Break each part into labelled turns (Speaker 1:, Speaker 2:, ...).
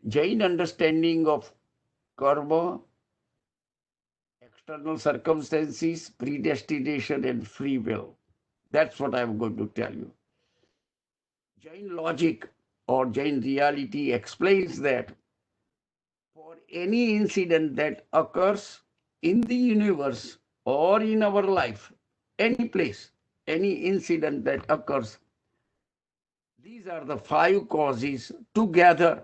Speaker 1: Jain understanding of karma, external circumstances, predestination, and free will. That's what I'm going to tell you. Jain logic or Jain reality explains that for any incident that occurs in the universe or in our life, any place, any incident that occurs, these are the five causes together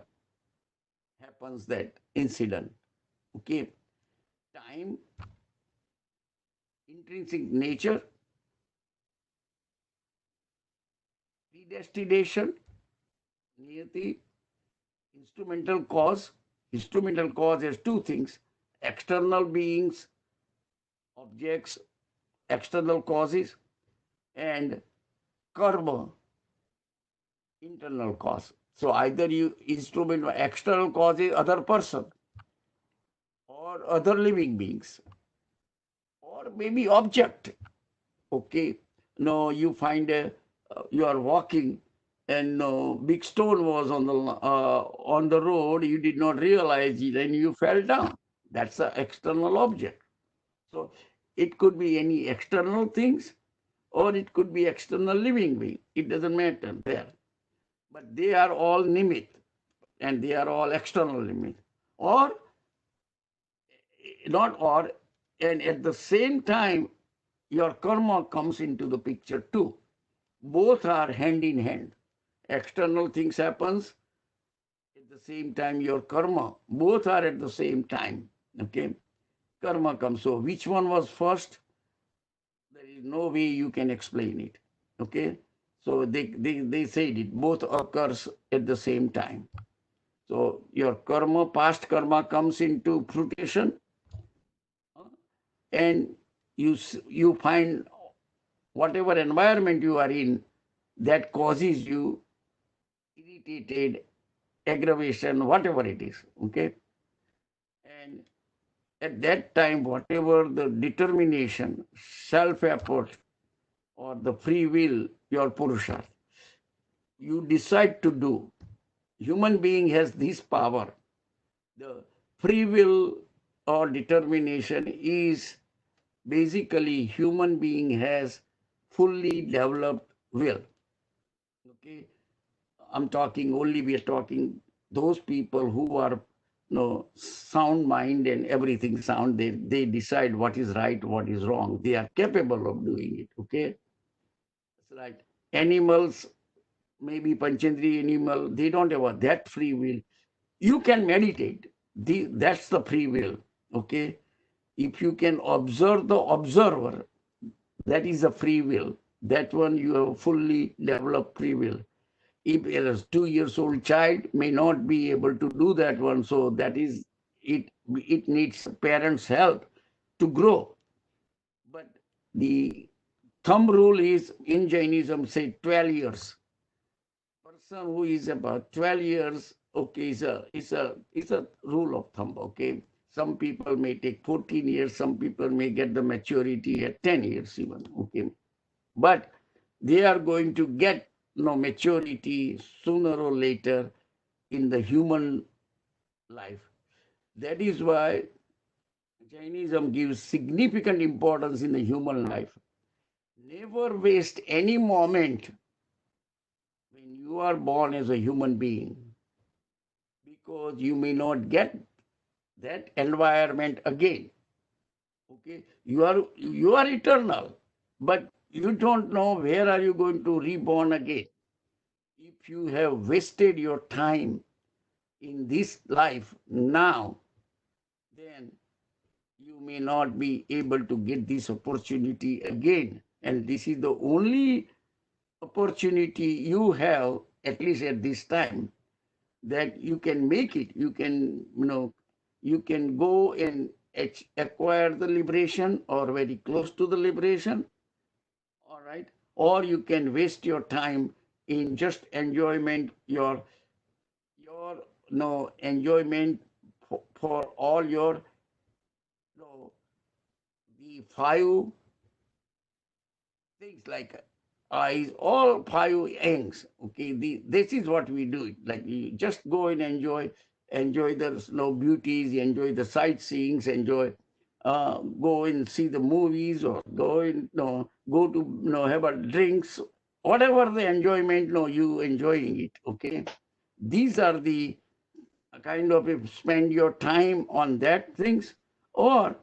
Speaker 1: happens that incident. Okay, time, intrinsic nature, predestination, Niyati, instrumental cause. Instrumental cause is two things: external beings, objects, external causes, and karma, internal cause. So either you instrument external cause is other person or other living beings or maybe object. Okay, no, you find you are walking and no big stone was on the road. You did not realize it and you fell down. That's an external object. So it could be any external things or it could be external living being. It doesn't matter there. But they are all nimit and they are all external limit. Or not or, and at the same time, your karma comes into the picture too. Both are hand in hand. External things happens at the same time your karma. Both are at the same time. Okay, karma comes. So which one was first? There is no way you can explain it. Okay, so they said it both occurs at the same time. So your karma, past karma comes into fruition, and you find whatever environment you are in that causes you irritated, aggravation, whatever it is. Okay, and at that time, whatever the determination, self-effort, or the free will, your Purushartha, you decide to do. Human being has this power. The free will or determination is basically human being has fully developed will. Okay, I'm talking only, we are talking those people who are sound mind and everything sound. They decide what is right, what is wrong. They are capable of doing it. Okay, it's like animals, maybe Panchandri animal, they don't have that free will. You can meditate. That's the free will. Okay, if you can observe the observer, that is a free will. That one you have fully developed free will. If a 2 years old child may not be able to do that one, so that is it needs parents' help to grow. But the thumb rule is in Jainism, say 12 years. Person who is about 12 years, okay, is a rule of thumb, okay. Some people may take 14 years, some people may get the maturity at 10 years even, okay. But they are going to get maturity sooner or later in the human life. That is why Jainism gives significant importance in the human life. Never waste any moment when you are born as a human being, because you may not get that environment again. Okay, you are eternal, but you don't know where are you going to reborn again. If you have wasted your time in this life now, then you may not be able to get this opportunity again. And this is the only opportunity you have, at least at this time, that you can make it. You can go and acquire the liberation or very close to the liberation, all right? Or you can waste your time in just enjoyment, your no enjoyment for all your no the five things like eyes, all five ends. Okay, this is what we do. Like you just go and enjoy. enjoy the beauties, enjoy the sightseeings, enjoy, go and see the movies, or go and go to have a drinks, whatever the enjoyment, you enjoying it. Okay, these are the kind of, if spend your time on that things, or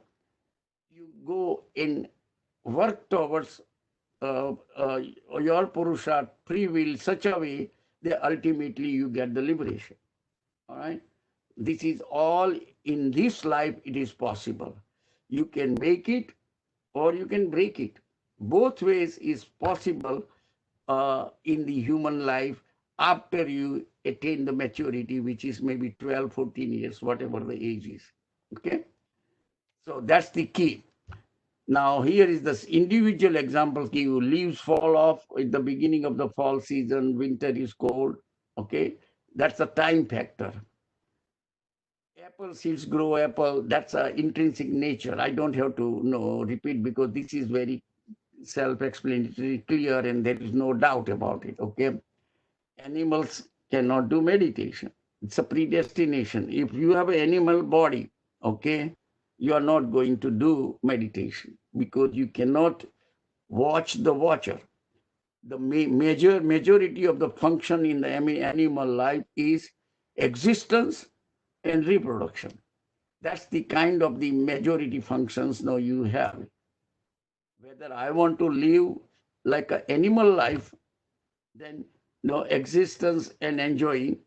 Speaker 1: you go in work towards uh, uh, your Purushartha free will such a way that ultimately you get the liberation. All right. This is all in this life, it is possible. You can make it or you can break it. Both ways is possible in the human life after you attain the maturity, which is maybe 12, 14 years, whatever the age is. Okay. So that's the key. Now, here is this individual example. Leaves fall off at the beginning of the fall season, winter is cold. Okay. That's a time factor. Apple seeds grow apple. That's a intrinsic nature. I don't have to repeat, because this is very self-explanatory, clear, and there is no doubt about it. Okay, animals cannot do meditation. It's a predestination. If you have an animal body, okay, you are not going to do meditation, because you cannot watch the watcher. The majority of the function in the animal life is existence and reproduction. That's the kind of the majority functions now you have. Whether I want to live like an animal life, then existence and enjoying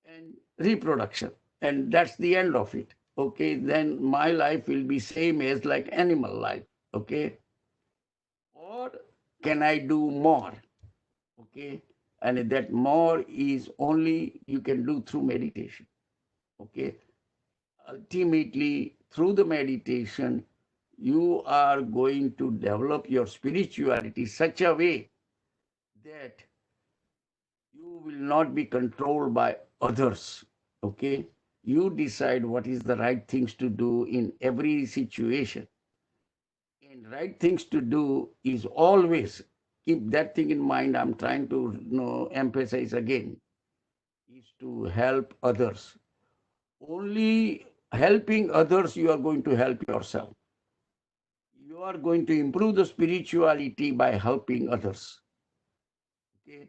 Speaker 1: and reproduction, and that's the end of it. Okay, then my life will be same as like animal life. Okay, or can I do more? Okay, and that more is only you can do through meditation. Okay, ultimately through the meditation you are going to develop your spirituality such a way that you will not be controlled by others. Okay, you decide what is the right things to do in every situation, and right things to do is always, keep that thing in mind. I'm trying to emphasize again, is to help others. Only helping others you are going to help yourself. You are going to improve the spirituality by helping others. Okay?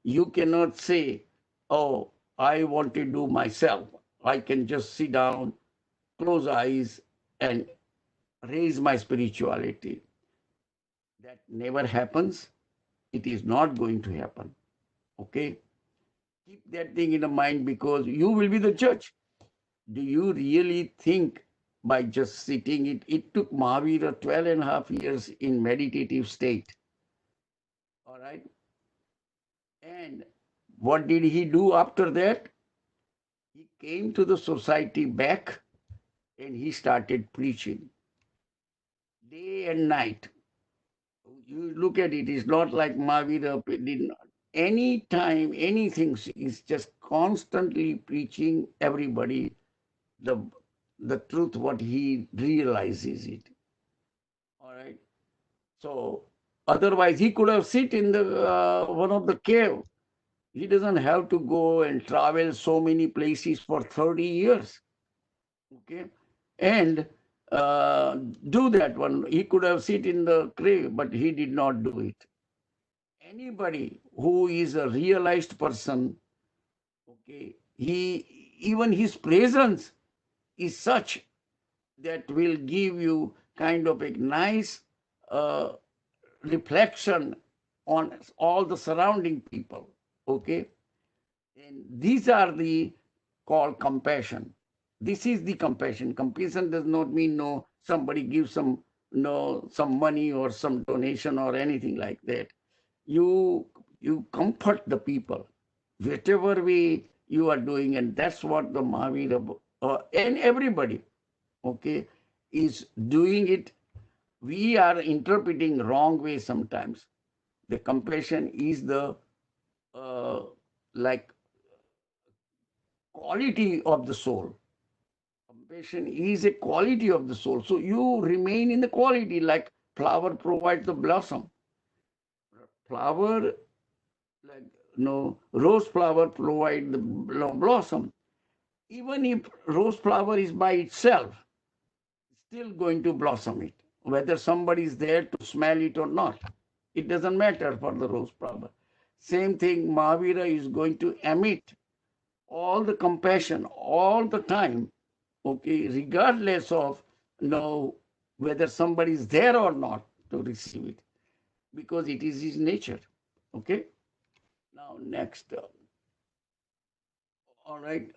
Speaker 1: You cannot say, oh, I want to do myself. I can just sit down, close eyes, and raise my spirituality. That never happens. It is not going to happen. Okay? Keep that thing in the mind, because you will be the judge. Do you really think by just sitting it took Mahavira 12 and a half years in meditative state. All right. And what did he do after that? He came to the society back and he started preaching day and night. You look at it, it's not like Mahavira did not. Any time, anything, is just constantly preaching everybody the the truth, what he realizes it. All right. So otherwise, he could have sit in the one of the cave. He doesn't have to go and travel so many places for 30 years. Okay, and do that one. He could have sit in the cave, but he did not do it. Anybody who is a realized person, okay, even his presence is such that will give you kind of a nice uh, reflection on all the surrounding people. Okay, and these are the called compassion. This is the compassion. Compassion does not mean somebody gives some money or some donation or anything like that. You comfort the people, whatever way you are doing, and that's what the Mahavira and everybody, okay, is doing it. We are interpreting wrong way sometimes. The compassion is the uh, like quality of the soul. Compassion is a quality of the soul. So you remain in the quality, like flower provides the blossom. Flower, like rose flower provide the blossom. Even if rose flower is by itself, still going to blossom it, whether somebody is there to smell it or not. It doesn't matter for the rose flower. Same thing, Mahavira is going to emit all the compassion all the time, okay, regardless of whether somebody is there or not to receive it, because it is his nature. Okay. Now next, all right,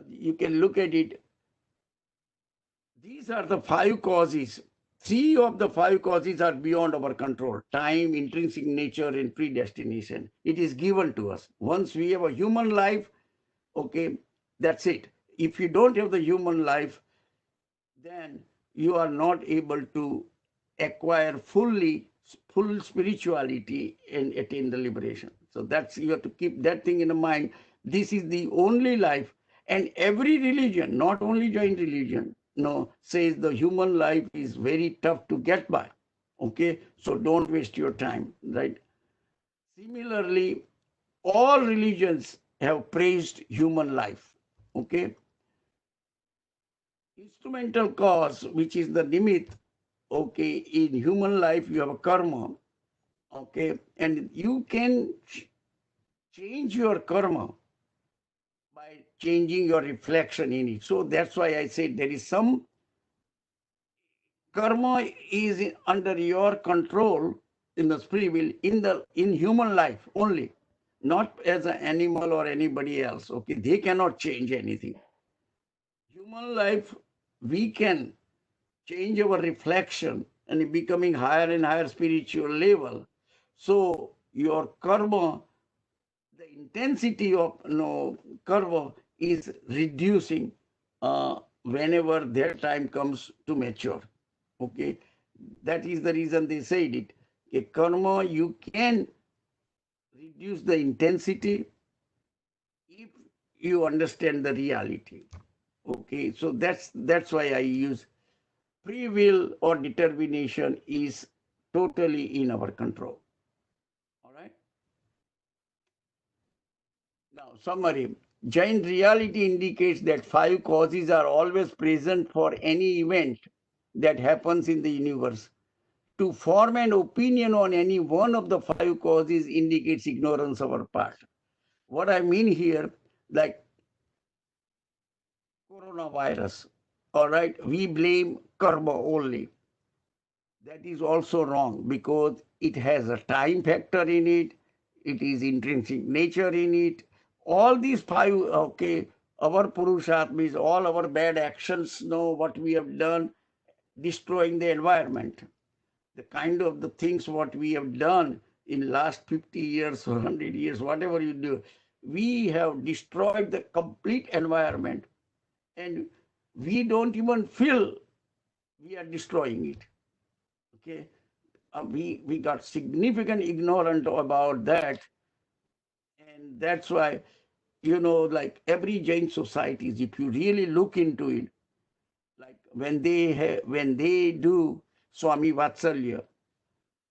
Speaker 1: you can look at it. These are the five causes. Three of the five causes are beyond our control: time, intrinsic nature, and predestination. It is given to us. Once we have a human life, okay, that's it. If you don't have the human life, then you are not able to acquire full spirituality and attain the liberation. So that's, you have to keep that thing in mind. This is the only life, and every religion, not only Jain religion, no, says the human life is very tough to get by. Okay, so don't waste your time, right? Similarly, all religions have praised human life. Okay, instrumental cause, which is the Nimitta. Okay, in human life you have a karma. Okay, and you can change your karma by changing your reflection in it. So that's why I said there is some karma is under your control in the free will, in human life only, not as an animal or anybody else. Okay, they cannot change anything. Human life, we can change our reflection and becoming higher and higher spiritual level. So your karma, the intensity of karma is reducing whenever their time comes to mature. Okay, that is the reason they said it. Okay, karma, you can reduce the intensity if you understand the reality. Okay, so that's why I use free will or determination is totally in our control. All right. Now, summary. Jain reality indicates that five causes are always present for any event that happens in the universe. To form an opinion on any one of the five causes indicates ignorance on our part. What I mean here, like coronavirus, all right, we blame karma only. That is also wrong, because it has a time factor in it, it is intrinsic nature in it. All these five, okay, our Purushartha means all our bad actions, know what we have done, destroying the environment. The kind of the things what we have done in last 50 years or 100 years, whatever you do, we have destroyed the complete environment, and we don't even feel we are destroying it. Okay, we got significant ignorant about that, and that's why, like every Jain societies, if you really look into it, like when they do Swami Vatsalya,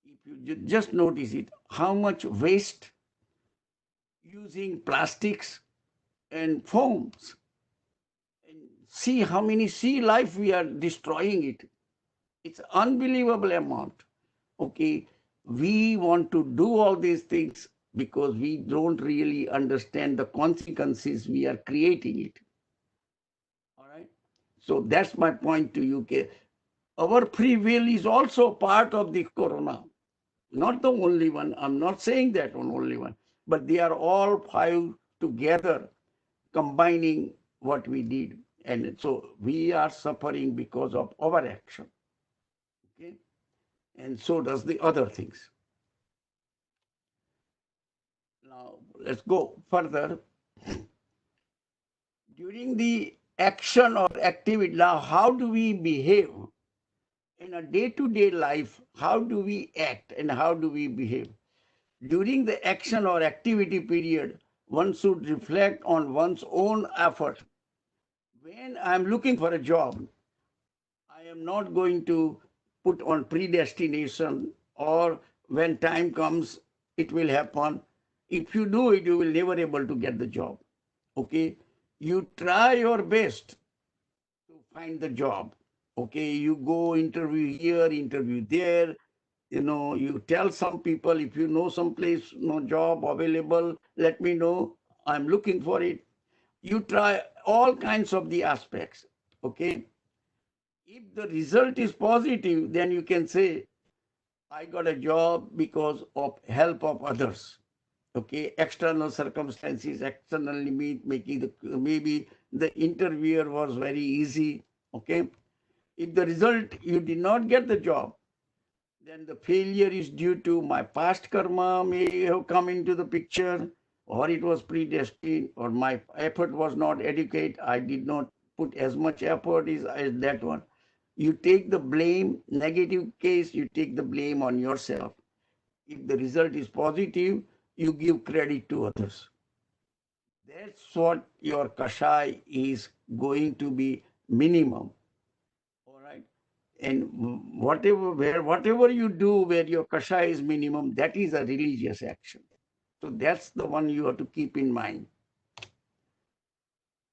Speaker 1: if you just notice it, how much waste using plastics and foams, and see how many sea life we are destroying it. It's unbelievable amount. Okay, we want to do all these things because we don't really understand the consequences we are creating it. All right. So that's my point to you. Okay? Our free will is also part of the corona. Not the only one. I'm not saying that one only one, but they are all five together, combining what we did. And so we are suffering because of our action. Okay. And so does the other things. Now, let's go further. During the action or activity, now, how do we behave in a day-to-day life? How do we act and how do we behave? During the action or activity period, one should reflect on one's own effort. When I'm looking for a job, I am not going to put on predestination or when time comes, it will happen. If you do it, you will never able to get the job. Okay. You try your best to find the job. Okay, you go interview here, interview there. You tell some people, if you know some place, no job available, let me know. I'm looking for it. You try all kinds of the aspects. Okay. If the result is positive, then you can say, I got a job because of help of others. Okay, external circumstances, external limit, making maybe the interviewer was very easy. Okay, if the result you did not get the job, then the failure is due to my past karma may have come into the picture, or it was predestined, or my effort was not adequate. I did not put as much effort as that one. You take the blame, negative case, you take the blame on yourself. If the result is positive, you give credit to others. That's what your kashai is going to be minimum. All right. And whatever you do where your kashai is minimum, that is a religious action. So that's the one you have to keep in mind.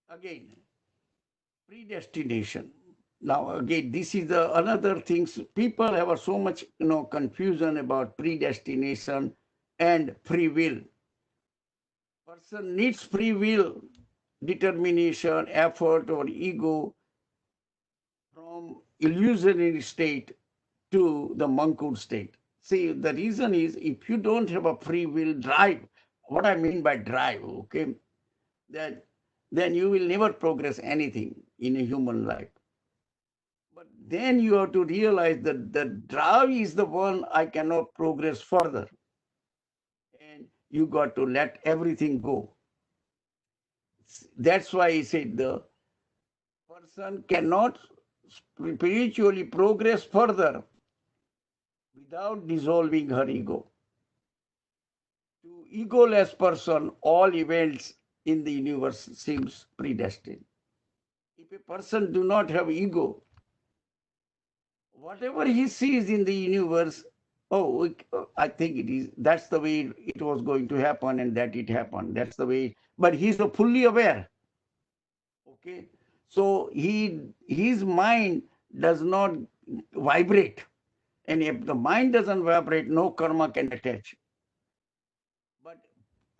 Speaker 1: Again, predestination. Now, again, this is another thing. People have so much confusion about predestination and free will. Person needs free will, determination, effort, or ego from illusionary state to the monkood state. See, the reason is if you don't have a free will drive, what I mean by drive, okay, that then you will never progress anything in a human life. But then you have to realize that the drive is the one I cannot progress further. And you got to let everything go. That's why he said the person cannot spiritually progress further without dissolving her ego. To egoless person, all events in the universe seems predestined. If a person do not have ego, whatever he sees in the universe, I think it is, that's the way it was going to happen and that it happened. That's the way, but he's fully aware. Okay. So his mind does not vibrate. And if the mind doesn't vibrate, no karma can attach. But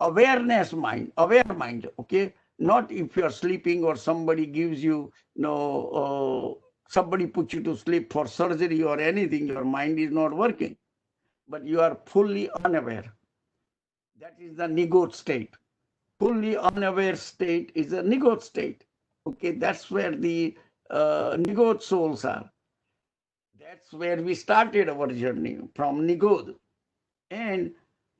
Speaker 1: aware mind, okay? Not if you're sleeping or somebody gives you, somebody puts you to sleep for surgery or anything, your mind is not working. But you are fully unaware. That is the nigot state. Fully unaware state is a nigot state. Okay, that's where the nigot souls are. That's where we started our journey, from nigod. And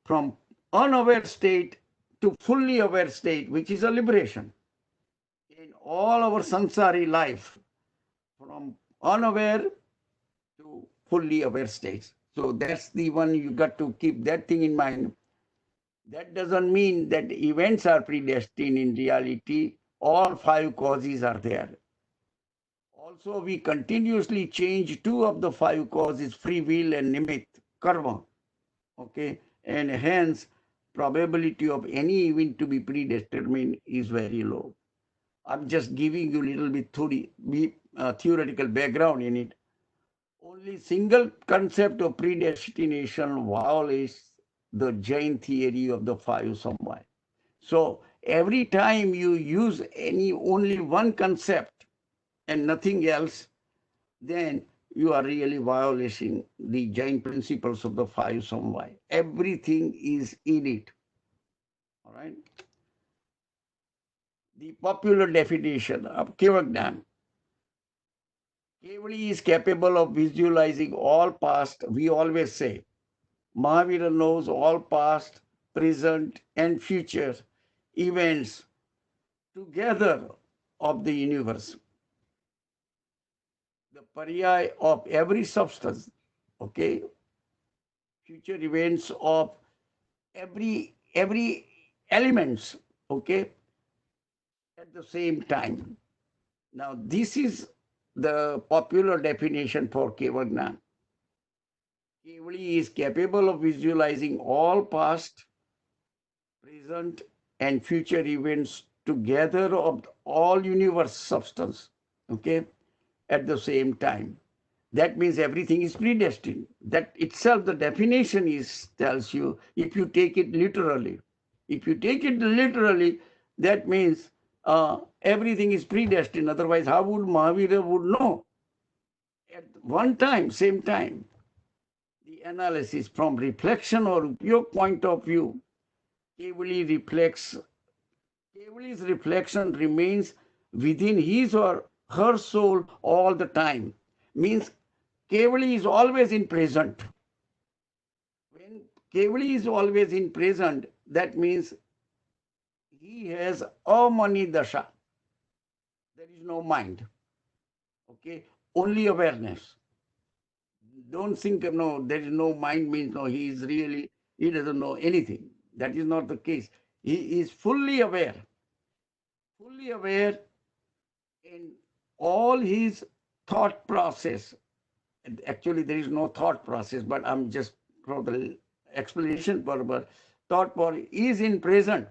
Speaker 1: from unaware state to fully aware state, which is a liberation. In all our sansari life, from unaware to fully aware states. So that's the one you got to keep that thing in mind. That doesn't mean that events are predestined in reality. All five causes are there. Also, we continuously change two of the five causes, free will and nimitta, karma. Okay, and hence probability of any event to be predetermined is very low. I'm just giving you a little bit theoretical background in it. Only single concept of predestination violates the Jain theory of the five Samvayi. So every time you use only one concept and nothing else, then you are really violating the Jain principles of the five Samvayi. Everything is in it. All right. The popular definition of Kevan. Kevali is capable of visualizing all past. We always say Mahavira knows all past, present, and future events together of the universe. The paryay of every substance, okay, future events of every elements, okay, at the same time. Now, this is the popular definition for Kevan. Kevali is capable of visualizing all past, present, and future events together of all universe substance, okay, at the same time. That means everything is predestined. That itself, the definition is tells you, if you take it literally. If you take it literally, that means everything is predestined. Otherwise, how would Mahavira would know? At one time, same time, the analysis from reflection or your point of view, Kevali's reflection remains within his or her soul all the time. Means Kevali is always in present. When Kevali is always in present, that means he has amani dasha. There is no mind. Okay, only awareness. Don't think, no, there is no mind means no, he doesn't know anything. That is not the case. He is fully aware in all his thought process. Actually, there is no thought process, but I'm just for the explanation purpose. Thought process is in present.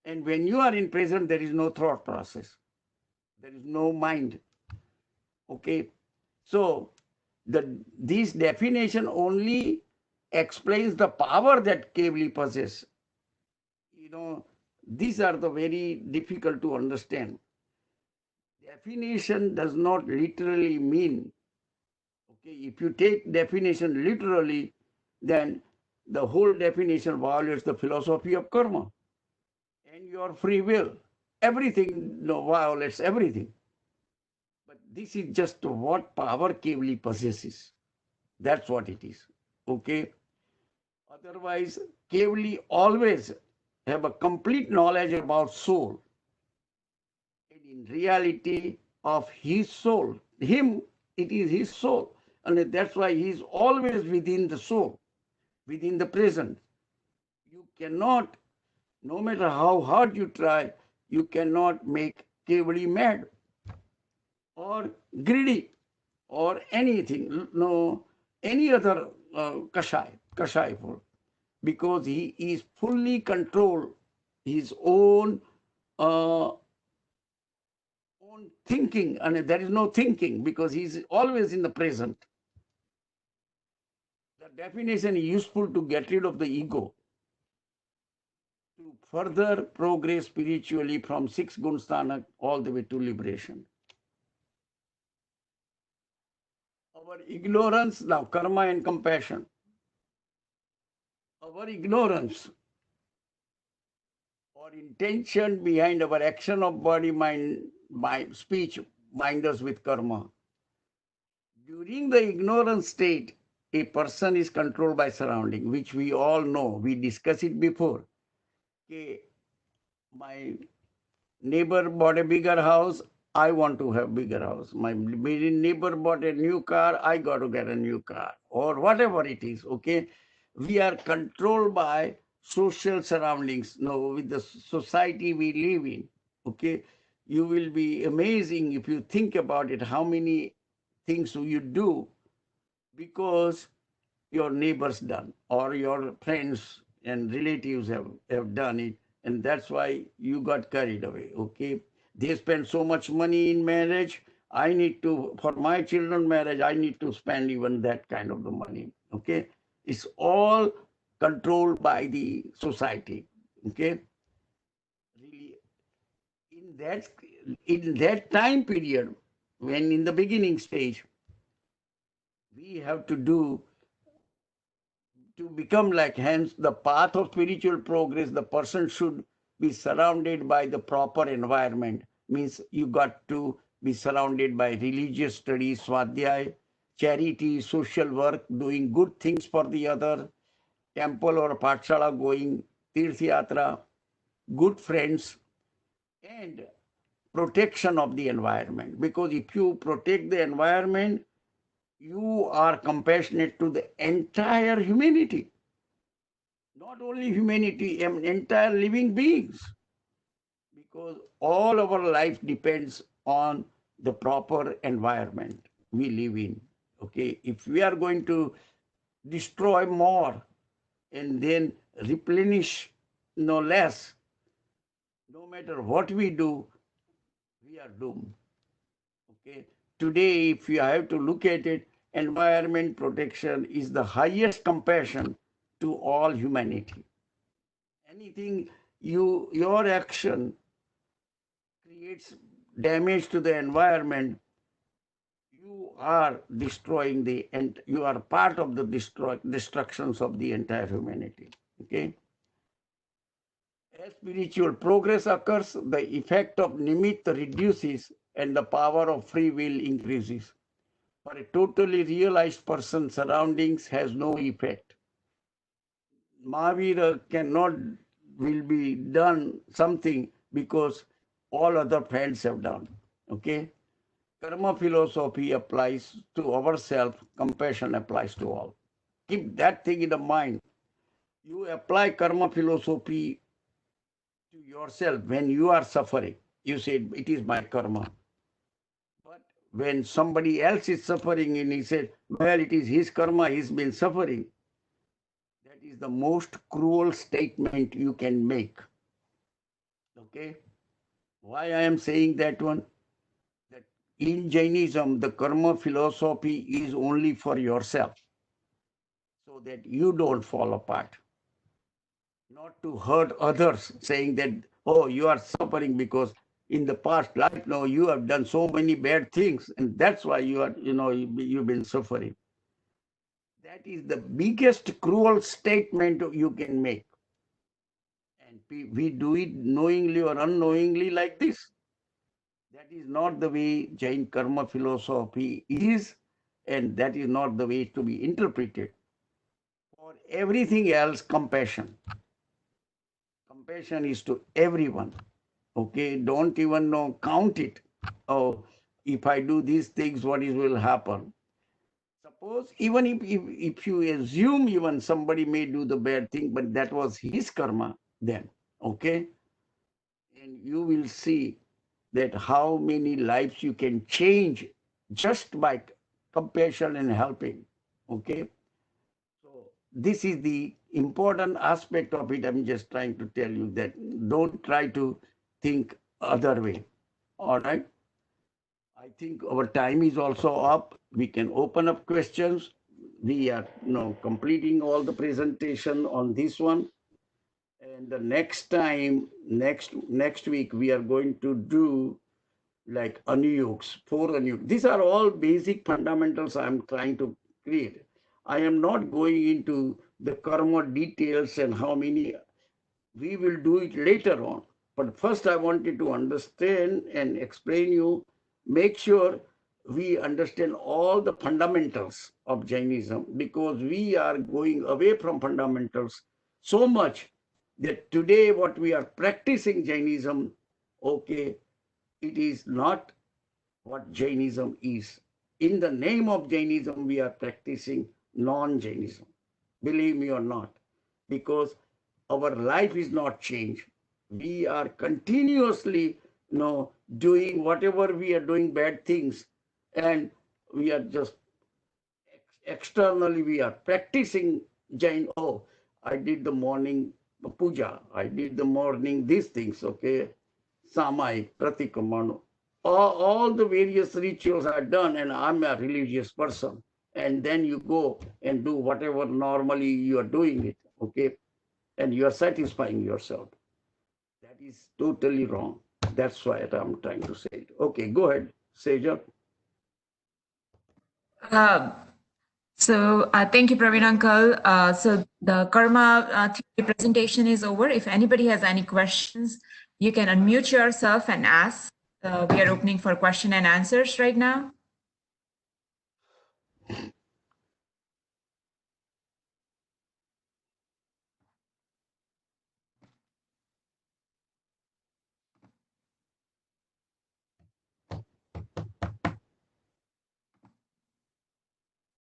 Speaker 1: And when you are in present, there is no thought process. There is no mind. Okay. So this definition only explains the power that Kevali possesses. These are the very difficult to understand. Definition does not literally mean, okay, if you take definition literally, then the whole definition violates the philosophy of karma and your free will. Everything violates everything. But this is just what power Kevali possesses. That's what it is. Okay. Otherwise, Kevali always have a complete knowledge about soul. And in reality of his soul, him, it is his soul. And that's why he is always within the soul, within the present. You cannot, no matter how hard you try, you cannot make Kevali mad or greedy or anything, no, any other kashai food, because he is fully control his own thinking, and there is no thinking because he is always in the present. The definition is useful to get rid of the ego, to further progress spiritually from 6 gunsthanak all the way to liberation. Our ignorance, now karma and compassion. Our ignorance or intention behind our action of body, mind, speech, bind us with karma. During the ignorant state, a person is controlled by surrounding, which we all know. We discussed it before. Okay, my neighbor bought a bigger house, I want to have bigger house. My neighbor bought a new car, I got to get a new car, or whatever it is. Okay, we are controlled by social surroundings. With the society we live in. Okay, you will be amazing if you think about it, how many things you do because your neighbors done or your friends and relatives have done it, and that's why you got carried away. Okay, they spend so much money in marriage, I need to, for my children marriage, I need to spend even that kind of the money. Okay, it's all controlled by the society. Okay, really, in that time period, when in the beginning stage, we have to become like, hence the path of spiritual progress, the person should be surrounded by the proper environment. Means you got to be surrounded by religious studies, swadhyay, charity, social work, doing good things for the other, temple or pathshala going, tirth yatra, good friends, and protection of the environment. Because if you protect the environment, you are compassionate to the entire humanity. Not only humanity, entire living beings. Because all our life depends on the proper environment we live in. Okay, if we are going to destroy more and then replenish no less, No matter what we do, we are doomed. Okay. Today, if you have to look at it, environment protection is the highest compassion to all humanity. Anything your action creates damage to the environment, you are destroying and you are part of the destructions of the entire humanity. Okay. As spiritual progress occurs, the effect of Nimitta reduces and the power of free will increases. For a totally realized person, surroundings has no effect. Mahavira will be done something because all other friends have done. Okay? Karma philosophy applies to ourselves, compassion applies to all. Keep that thing in the mind. You apply karma philosophy to yourself when you are suffering. You say, it is my karma. But when somebody else is suffering and he said, well, it is his karma, he's been suffering, that is the most cruel statement you can make. Okay? Why I am saying that one? That in Jainism, the karma philosophy is only for yourself, so that you don't fall apart. Not to hurt others, saying that, oh, you are suffering because in the past life, no, you have done so many bad things, and that's why you've been suffering. That is the biggest cruel statement you can make. And we do it knowingly or unknowingly like this. That is not the way Jain karma philosophy is, and that is not the way to be interpreted. For everything else, compassion. Compassion is to everyone. Okay, don't even count it. Oh, if I do these things, what will happen? Suppose even if you assume even somebody may do the bad thing, but that was his karma then, okay? And you will see that how many lives you can change just by compassion and helping, okay? So this is the important aspect of it. I'm just trying to tell you that don't try to think other way, all right? I think our time is also up. We can open up questions. We are completing all the presentation on this one. And the next time, next week, we are going to do like anuyugs, 4 anuyugs. These are all basic fundamentals I'm trying to create. I am not going into the karma details and how many. We will do it later on. But first I wanted to understand and explain you, make sure we understand all the fundamentals of Jainism, because we are going away from fundamentals so much that today what we are practicing Jainism, okay, it is not what Jainism is. In the name of Jainism, we are practicing non-Jainism. Believe me or not, because our life is not changed. We are continuously, doing whatever we are doing bad things, and we are just externally we are practicing Jain. Oh, I did the morning puja. I did the morning these things. Okay, Samvayi, Pratikamano. All the various rituals are done, and I'm a religious person. And then you go and do whatever normally you are doing it. Okay, and you are satisfying yourself. That is totally wrong. That's why I'm trying to say it. Okay, go ahead, Seja.
Speaker 2: Thank you, Pravin Uncle. So the karma theory presentation is over. If anybody has any questions, you can unmute yourself and ask. We are opening for question and answers right now.